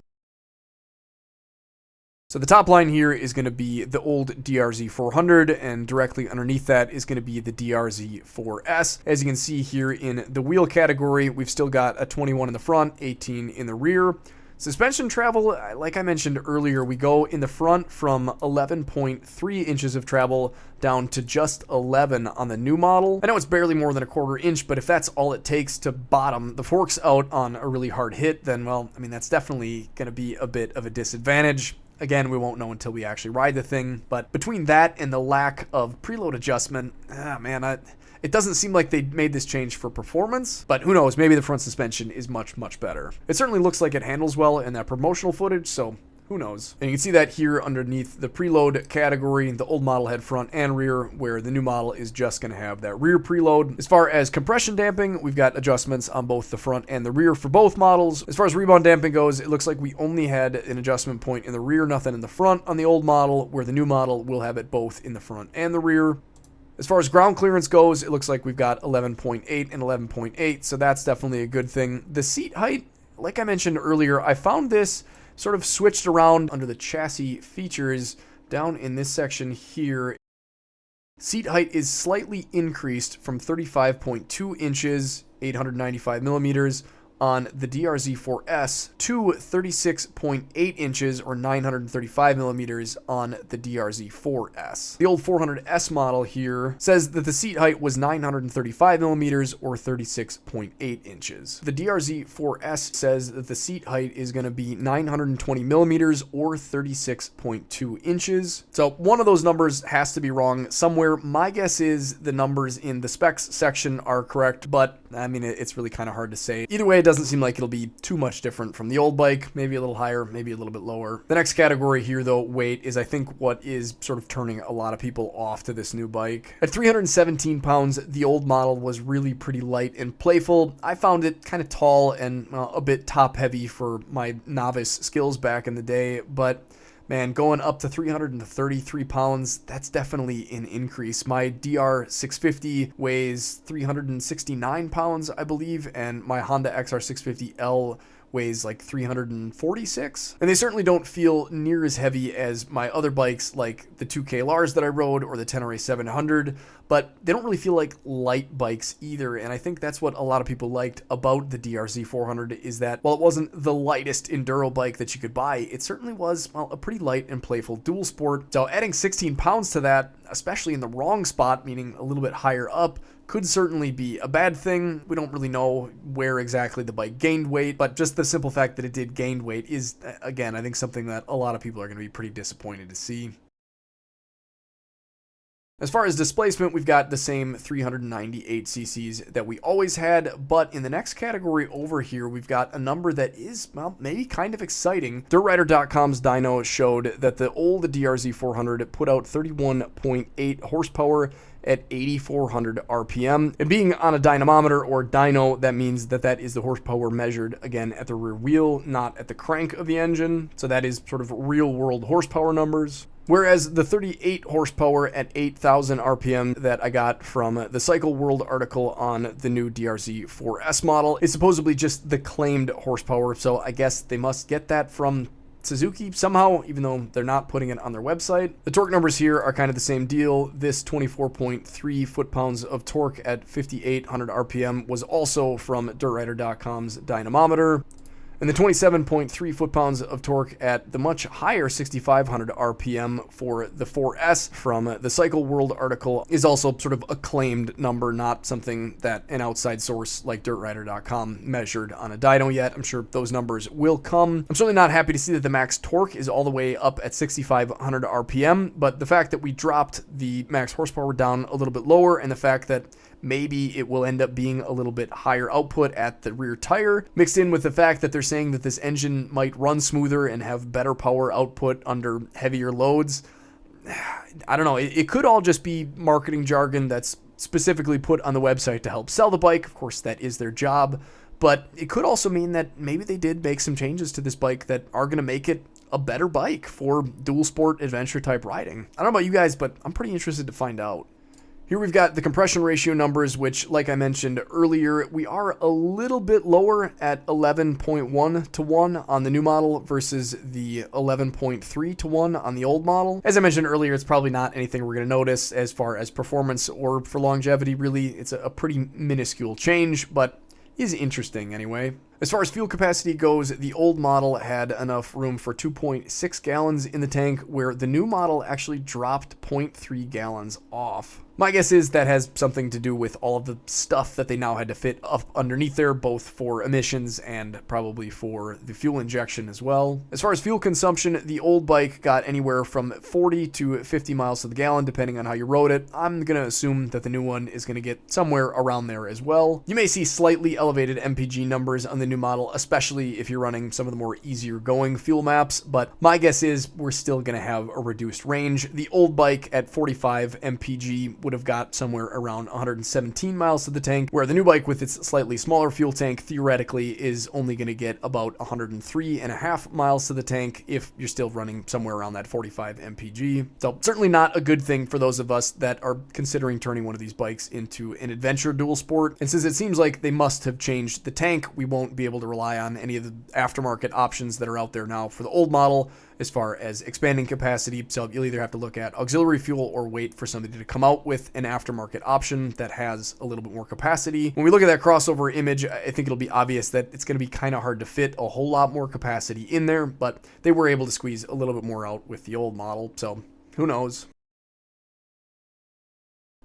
S1: So the top line here is going to be the old DRZ-400, and directly underneath that is going to be the DRZ-4S. As you can see here in the wheel category, we've still got a 21 in the front, 18 in the rear. Suspension travel, like I mentioned earlier, we go in the front from 11.3 inches of travel down to just 11 on the new model. I know it's barely more than a quarter inch, but if that's all it takes to bottom the forks out on a really hard hit, then, well, I mean, that's definitely going to be a bit of a disadvantage. Again, we won't know until we actually ride the thing, but between that and the lack of preload adjustment, it doesn't seem like they made this change for performance, but who knows, maybe the front suspension is much, much better. It certainly looks like it handles well in that promotional footage, so who knows? And you can see that here underneath the preload category, the old model had front and rear, where the new model is just going to have that rear preload. As far as compression damping, we've got adjustments on both the front and the rear for both models. As far as rebound damping goes, it looks like we only had an adjustment point in the rear, nothing in the front on the old model, where the new model will have it both in the front and the rear. As far as ground clearance goes, it looks like we've got 11.8 and 11.8, so that's definitely a good thing. The seat height, like I mentioned earlier, I found this sort of switched around under the chassis features down in this section here. Seat height is slightly increased from 35.2 inches, 895 millimeters, on the DRZ-4S to 36.8 inches or 935 millimeters on the DRZ-4S. The old 400S model here says that the seat height was 935 millimeters or 36.8 inches. The DRZ-4S says that the seat height is going to be 920 millimeters or 36.2 inches. So one of those numbers has to be wrong somewhere. My guess is the numbers in the specs section are correct, but I mean, it's really kind of hard to say. Either way, it doesn't seem like it'll be too much different from the old bike, maybe a little higher, maybe a little bit lower. The next category here, though, weight, is I think what is sort of turning a lot of people off to this new bike. At 317 pounds, the old model was really pretty light and playful. I found it kind of tall and a bit top heavy for my novice skills back in the day, but man, going up to 333 pounds, that's definitely an increase. My DR650 weighs 369 pounds, I believe, and my Honda XR650L weighs like 346. And they certainly don't feel near as heavy as my other bikes like the 2KLRs that I rode or the Tenere 700, but they don't really feel like light bikes either. And I think that's what a lot of people liked about the DRZ-400 is that while it wasn't the lightest enduro bike that you could buy, it certainly was, well, a pretty light and playful dual sport. So adding 16 pounds to that, especially in the wrong spot, meaning a little bit higher up, could certainly be a bad thing. We don't really know where exactly the bike gained weight, but just the simple fact that it did gain weight is, again, I think something that a lot of people are going to be pretty disappointed to see. As far as displacement, we've got the same 398 cc's that we always had, but in the next category over here, we've got a number that is, well, maybe kind of exciting. DirtRider.com's dyno showed that the old DRZ-400 put out 31.8 horsepower at 8,400 RPM. And being on a dynamometer or dyno, that means that that is the horsepower measured, again, at the rear wheel, not at the crank of the engine. So that is sort of real world horsepower numbers. Whereas the 38 horsepower at 8,000 RPM that I got from the Cycle World article on the new DRZ-4S model is supposedly just the claimed horsepower. So I guess they must get that from Suzuki somehow, even though they're not putting it on their website. The torque numbers here are kind of the same deal. This 24.3 foot-pounds of torque at 5,800 RPM was also from DirtRider.com's dynamometer. and the 27.3 foot-pounds of torque at the much higher 6,500 RPM for the 4S from the Cycle World article is also sort of a claimed number, not something that an outside source like DirtRider.com measured on a dyno yet. I'm sure those numbers will come. I'm certainly not happy to see that the max torque is all the way up at 6,500 RPM, but the fact that we dropped the max horsepower down a little bit lower, and the fact that maybe it will end up being a little bit higher output at the rear tire, mixed in with the fact that they're saying that this engine might run smoother and have better power output under heavier loads. I don't know. It could all just be marketing jargon that's specifically put on the website to help sell the bike. Of course, that is their job. But it could also mean that maybe they did make some changes to this bike that are going to make it a better bike for dual sport adventure type riding. I don't know about you guys, but I'm pretty interested to find out. Here we've got the compression ratio numbers, which, like I mentioned earlier, we are a little bit lower at 11.1 to 1 on the new model versus the 11.3 to 1 on the old model. As I mentioned earlier, it's probably not anything we're going to notice as far as performance or for longevity, really. It's a pretty minuscule change, but is interesting anyway. As far as fuel capacity goes, the old model had enough room for 2.6 gallons in the tank, where the new model actually dropped 0.3 gallons off. My guess is that has something to do with all of the stuff that they now had to fit up underneath there, both for emissions and probably for the fuel injection as well. As far as fuel consumption, the old bike got anywhere from 40 to 50 miles to the gallon, depending on how you rode it. I'm going to assume that the new one is going to get somewhere around there as well. You may see slightly elevated MPG numbers on the new model, especially if you're running some of the more easier going fuel maps, but my guess is we're still going to have a reduced range. The old bike at 45 MPG would have got somewhere around 117 miles to the tank, where the new bike with its slightly smaller fuel tank theoretically is only going to get about 103.5 miles to the tank if you're still running somewhere around that 45 MPG. So certainly not a good thing for those of us that are considering turning one of these bikes into an adventure dual sport. And since it seems like they must have changed the tank, we won't be able to rely on any of the aftermarket options that are out there now for the old model as far as expanding capacity. So you'll either have to look at auxiliary fuel or wait for somebody to come out with an aftermarket option that has a little bit more capacity. When we look at that crossover image, I think it'll be obvious that it's going to be kind of hard to fit a whole lot more capacity in there, but they were able to squeeze a little bit more out with the old model. So who knows?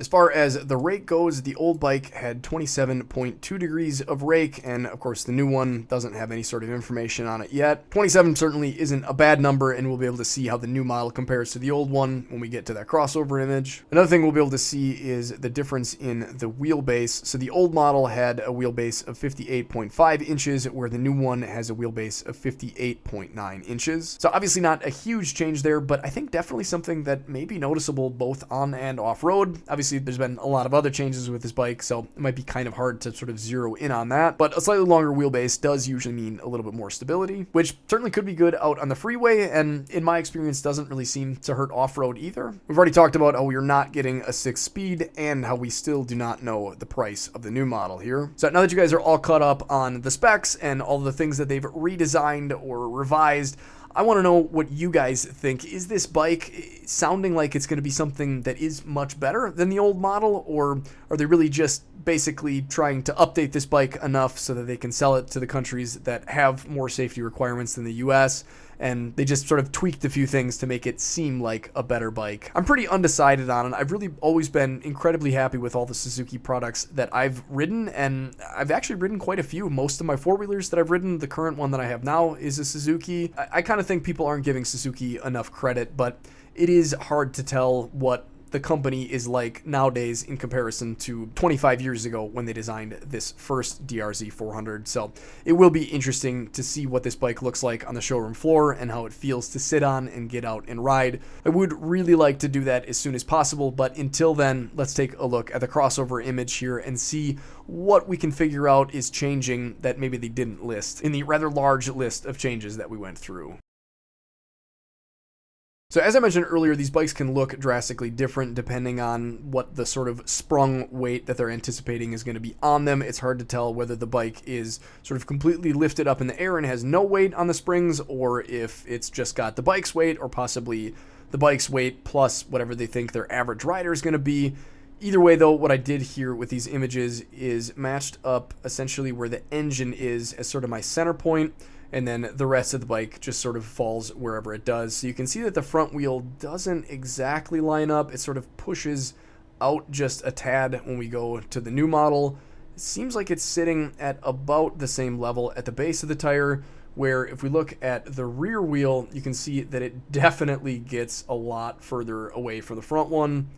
S1: As far as the rake goes, the old bike had 27.2 degrees of rake, and of course the new one doesn't have any sort of information on it yet. 27 certainly isn't a bad number, and we'll be able to see how the new model compares to the old one when we get to that crossover image. Another thing we'll be able to see is the difference in the wheelbase. So the old model had a wheelbase of 58.5 inches, where the new one has a wheelbase of 58.9 inches. So obviously not a huge change there, but I think definitely something that may be noticeable both on and off-road. Obviously, there's been a lot of other changes with this bike, so it might be kind of hard to sort of zero in on that, but a slightly longer wheelbase does usually mean a little bit more stability, which certainly could be good out on the freeway, and in my experience doesn't really seem to hurt off-road either. We've already talked about how we're not getting a 6-speed and how we still do not know the price of the new model here. So now that you guys are all caught up on the specs and all the things that they've redesigned or revised, I want to know what you guys think. Is this bike sounding like it's going to be something that is much better than the old model, or are they really just basically trying to update this bike enough so that they can sell it to the countries that have more safety requirements than the US, and they just sort of tweaked a few things to make it seem like a better bike? I'm pretty undecided on it. I've really always been incredibly happy with all the Suzuki products that I've ridden, and I've actually ridden quite a few. Most of my four-wheelers that I've ridden, the current one that I have now is a Suzuki. I kind of think people aren't giving Suzuki enough credit, but it is hard to tell what the company is like nowadays in comparison to 25 years ago when they designed this first DRZ-400. So it will be interesting to see what this bike looks like on the showroom floor and how it feels to sit on and get out and ride. I would really like to do that as soon as possible, but until then, let's take a look at the crossover image here and see what we can figure out is changing that maybe they didn't list in the rather large list of changes that we went through. So as I mentioned earlier, these bikes can look drastically different depending on what the sort of sprung weight that they're anticipating is going to be on them. It's hard to tell whether the bike is sort of completely lifted up in the air and has no weight on the springs, or if it's just got the bike's weight, or possibly the bike's weight plus whatever they think their average rider is going to be. Either way, though, what I did here with these images is matched up essentially where the engine is as sort of my center point, and then the rest of the bike just sort of falls wherever it does. So you can see that the front wheel doesn't exactly line up. It sort of pushes out just a tad when we go to the new model. It seems like it's sitting at about the same level at the base of the tire, where if we look at the rear wheel, you can see that it definitely gets a lot further away from the front one,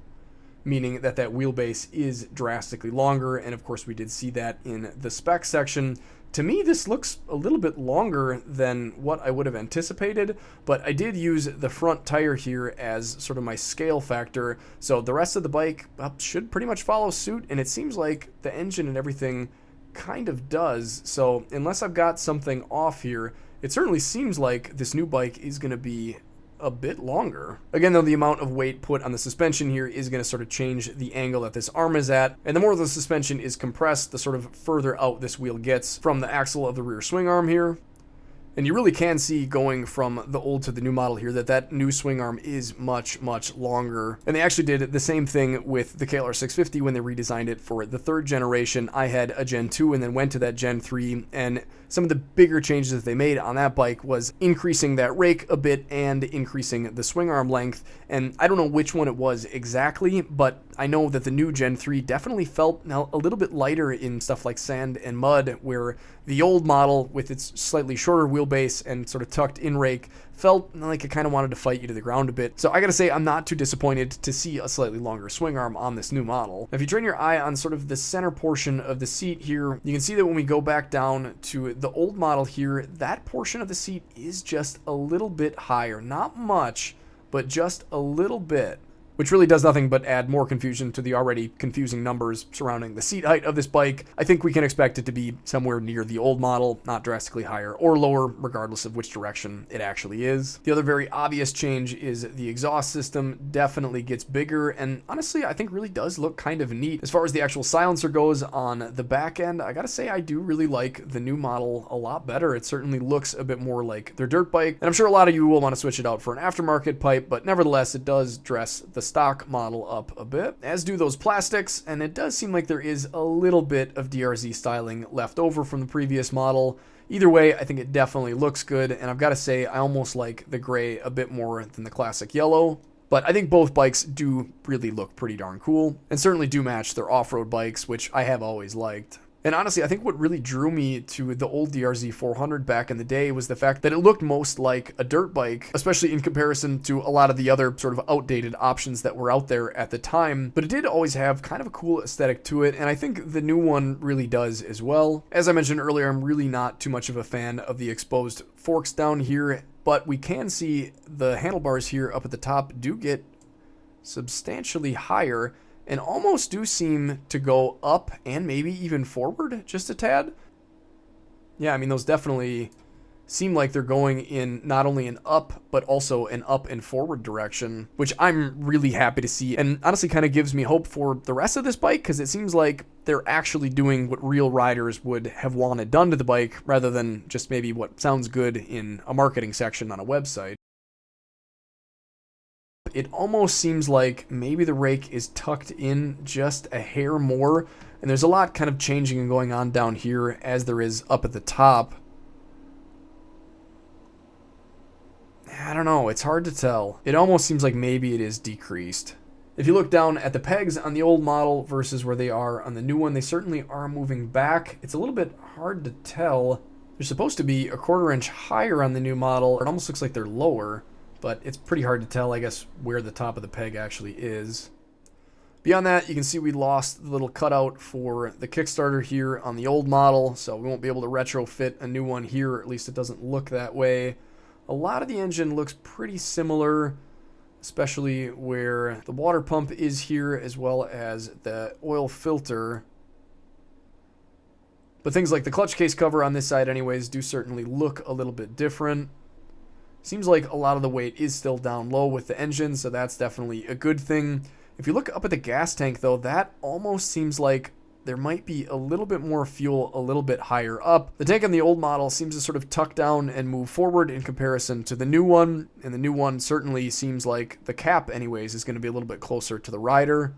S1: meaning that that wheelbase is drastically longer. And of course we did see that in the spec section. To me, this looks a little bit longer than what I would have anticipated, but I did use the front tire here as sort of my scale factor, so the rest of the bike should pretty much follow suit, and it seems like the engine and everything kind of does. So unless I've got something off here, it certainly seems like this new bike is going to be a bit longer. Again, though, the amount of weight put on the suspension here is going to sort of change the angle that this arm is at, and the more the suspension is compressed, the sort of further out this wheel gets from the axle of the rear swing arm here. And you really can see going from the old to the new model here that that new swing arm is much, much longer. And they actually did the same thing with the KLR650 when they redesigned it for the third generation. I had a Gen 2 and then went to that Gen 3, and some of the bigger changes that they made on that bike was increasing that rake a bit and increasing the swing arm length. And I don't know which one it was exactly, but I know that the new Gen 3 definitely felt a little bit lighter in stuff like sand and mud, where the old model with its slightly shorter wheelbase and sort of tucked in rake felt like it kind of wanted to fight you to the ground a bit. So I gotta say, I'm not too disappointed to see a slightly longer swing arm on this new model. Now, if you train your eye on sort of the center portion of the seat here, you can see that when we go back down to the old model here, that portion of the seat is just a little bit higher. Not much, but just a little bit, which really does nothing but add more confusion to the already confusing numbers surrounding the seat height of this bike. I think we can expect it to be somewhere near the old model, not drastically higher or lower, regardless of which direction it actually is. The other very obvious change is the exhaust system definitely gets bigger, and honestly, I think really does look kind of neat. As far as the actual silencer goes on the back end, I gotta say I do really like the new model a lot better. It certainly looks a bit more like their dirt bike, and I'm sure a lot of you will want to switch it out for an aftermarket pipe, but nevertheless, it does dress the stock model up a bit, as do those plastics, and it does seem like there is a little bit of DRZ styling left over from the previous model. Either way, I think it definitely looks good, and I've got to say I almost like the gray a bit more than the classic yellow. But I think both bikes do really look pretty darn cool, and certainly do match their off-road bikes, which I have always liked. And honestly, I think what really drew me to the old DRZ-400 back in the day was the fact that it looked most like a dirt bike, especially in comparison to a lot of the other sort of outdated options that were out there at the time. But it did always have kind of a cool aesthetic to it, and I think the new one really does as well. As I mentioned earlier, I'm really not too much of a fan of the exposed forks down here, but we can see the handlebars here up at the top do get substantially higher, and almost do seem to go up and maybe even forward just a tad. Yeah, I mean, those definitely seem like they're going in not only an up, but also an up and forward direction, which I'm really happy to see, and honestly kind of gives me hope for the rest of this bike, because it seems like they're actually doing what real riders would have wanted done to the bike, rather than just maybe what sounds good in a marketing section on a website. It almost seems like maybe the rake is tucked in just a hair more, and there's a lot kind of changing and going on down here as there is up at the top. I don't know, it's hard to tell. It almost seems like maybe it is decreased. If you look down at the pegs on the old model versus where they are on the new one, they certainly are moving back. It's a little bit hard to tell. They're supposed to be a 1/4 inch higher on the new model. It almost looks like they're lower, but it's pretty hard to tell, I guess, where the top of the peg actually is. Beyond that, you can see we lost the little cutout for the Kickstarter here on the old model, so we won't be able to retrofit a new one here, or at least it doesn't look that way. A lot of the engine looks pretty similar, especially where the water pump is here, as well as the oil filter. But things like the clutch case cover on this side anyways do certainly look a little bit different. Seems like a lot of the weight is still down low with the engine, so that's definitely a good thing. If you look up at the gas tank, though, that almost seems like there might be a little bit more fuel a little bit higher up. The tank on the old model seems to sort of tuck down and move forward in comparison to the new one, and the new one certainly seems like the cap anyways is going to be a little bit closer to the rider.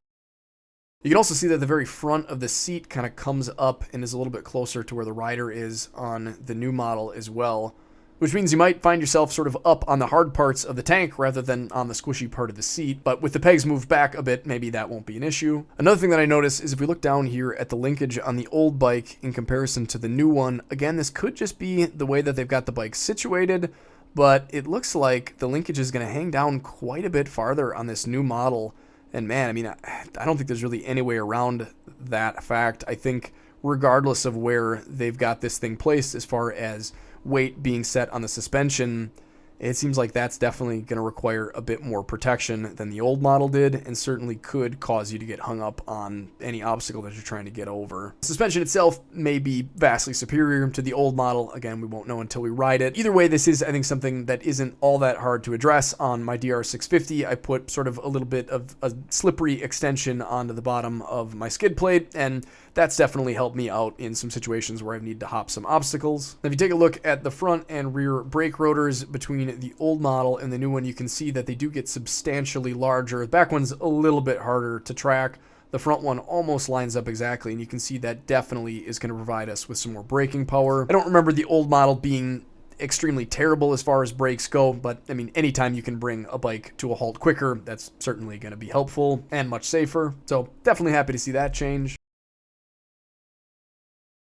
S1: You can also see that the very front of the seat kind of comes up and is a little bit closer to where the rider is on the new model as well. which means you might find yourself sort of up on the hard parts of the tank rather than on the squishy part of the seat. But with the pegs moved back a bit, maybe that won't be an issue. Another thing that I noticed is if we look down here at the linkage on the old bike in comparison to the new one, again, this could just be the way that they've got the bike situated, but it looks like the linkage is going to hang down quite a bit farther on this new model. And man, I mean, I don't think there's really any way around that fact. I think regardless of where they've got this thing placed as far as weight being set on the suspension, it seems like that's definitely going to require a bit more protection than the old model did, and certainly could cause you to get hung up on any obstacle that you're trying to get over. The suspension itself may be vastly superior to the old model. Again, we won't know until we ride it. Either way, this is, I think, something that isn't all that hard to address. On my DR650, I put sort of a little bit of a slippery extension onto the bottom of my skid plate, and that's definitely helped me out in some situations where I've needed to hop some obstacles. Now, if you take a look at the front and rear brake rotors between the old model and the new one, you can see that they do get substantially larger. The back one's a little bit harder to track. The front one almost lines up exactly, and you can see that definitely is going to provide us with some more braking power. I don't remember the old model being extremely terrible as far as brakes go, but I mean, anytime you can bring a bike to a halt quicker, that's certainly going to be helpful and much safer. So definitely happy to see that change.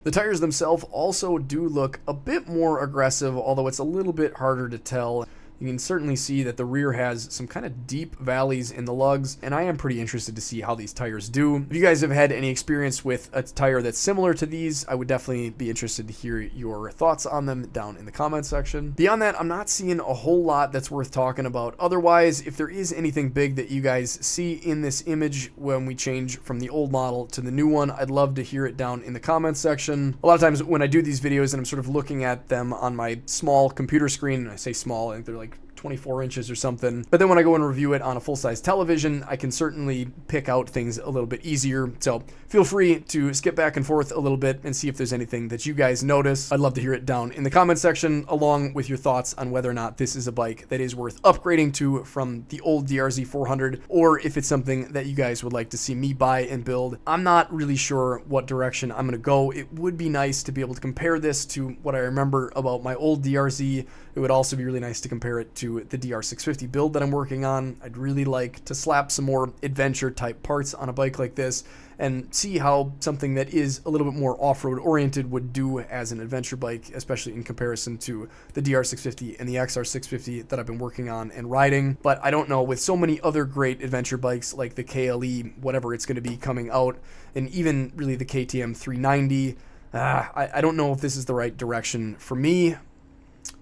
S1: The tires themselves also do look a bit more aggressive, although it's a little bit harder to tell. You can certainly see that the rear has some kind of deep valleys in the lugs, and I am pretty interested to see how these tires do. If you guys have had any experience with a tire that's similar to these, I would definitely be interested to hear your thoughts on them down in the comments section. Beyond that, I'm not seeing a whole lot that's worth talking about. Otherwise, if there is anything big that you guys see in this image when we change from the old model to the new one, I'd love to hear it down in the comments section. A lot of times when I do these videos and I'm sort of looking at them on my small computer screen, and I say small, I think they're like 24 inches or something. But then when I go and review it on a full-size television, I can certainly pick out things a little bit easier. So feel free to skip back and forth a little bit and see if there's anything that you guys notice. I'd love to hear it down in the comment section, along with your thoughts on whether or not this is a bike that is worth upgrading to from the old DRZ-400, or if it's something that you guys would like to see me buy and build. I'm not really sure what direction I'm going to go. It would be nice to be able to compare this to what I remember about my old DRZ. It would also be really nice to compare it to the DR650 build that I'm working on. I'd really like to slap some more adventure type parts on a bike like this and see how something that is a little bit more off-road oriented would do as an adventure bike, especially in comparison to the DR650 and the XR650 that I've been working on and riding. But I don't know, with so many other great adventure bikes like the KLE, whatever it's going to be coming out, and even really the KTM 390, I don't know if this is the right direction for me,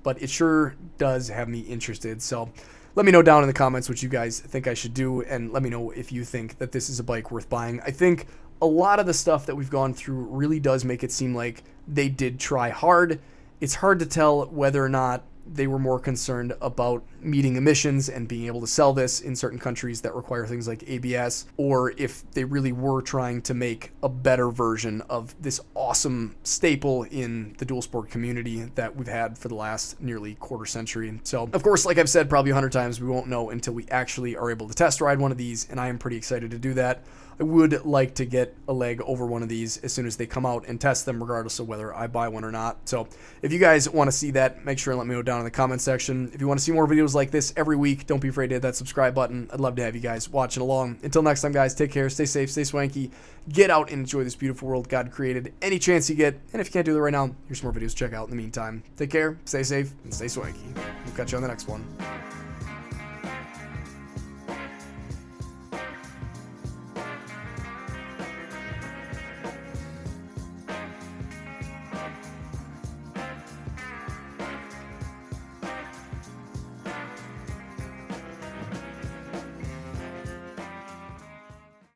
S1: but it sure does have me interested. So let me know down in the comments what you guys think I should do, and let me know if you think that this is a bike worth buying. I think a lot of the stuff that we've gone through really does make it seem like they did try hard. It's hard to tell whether or not they were more concerned about meeting emissions and being able to sell this in certain countries that require things like ABS, or if they really were trying to make a better version of this awesome staple in the dual sport community that we've had for the last nearly quarter century. So, of course, like I've said probably 100 times, we won't know until we actually are able to test ride one of these, and I am pretty excited to do that. I would like to get a leg over one of these as soon as they come out and test them, regardless of whether I buy one or not. So if you guys want to see that, make sure and let me know down in the comment section. If you want to see more videos like this every week, don't be afraid to hit that subscribe button. I'd love to have you guys watching along. Until next time, guys, take care, stay safe, stay swanky, get out and enjoy this beautiful world God created any chance you get. And if you can't do that right now, here's some more videos to check out in the meantime. Take care, stay safe, and stay swanky. We'll catch you on the next one.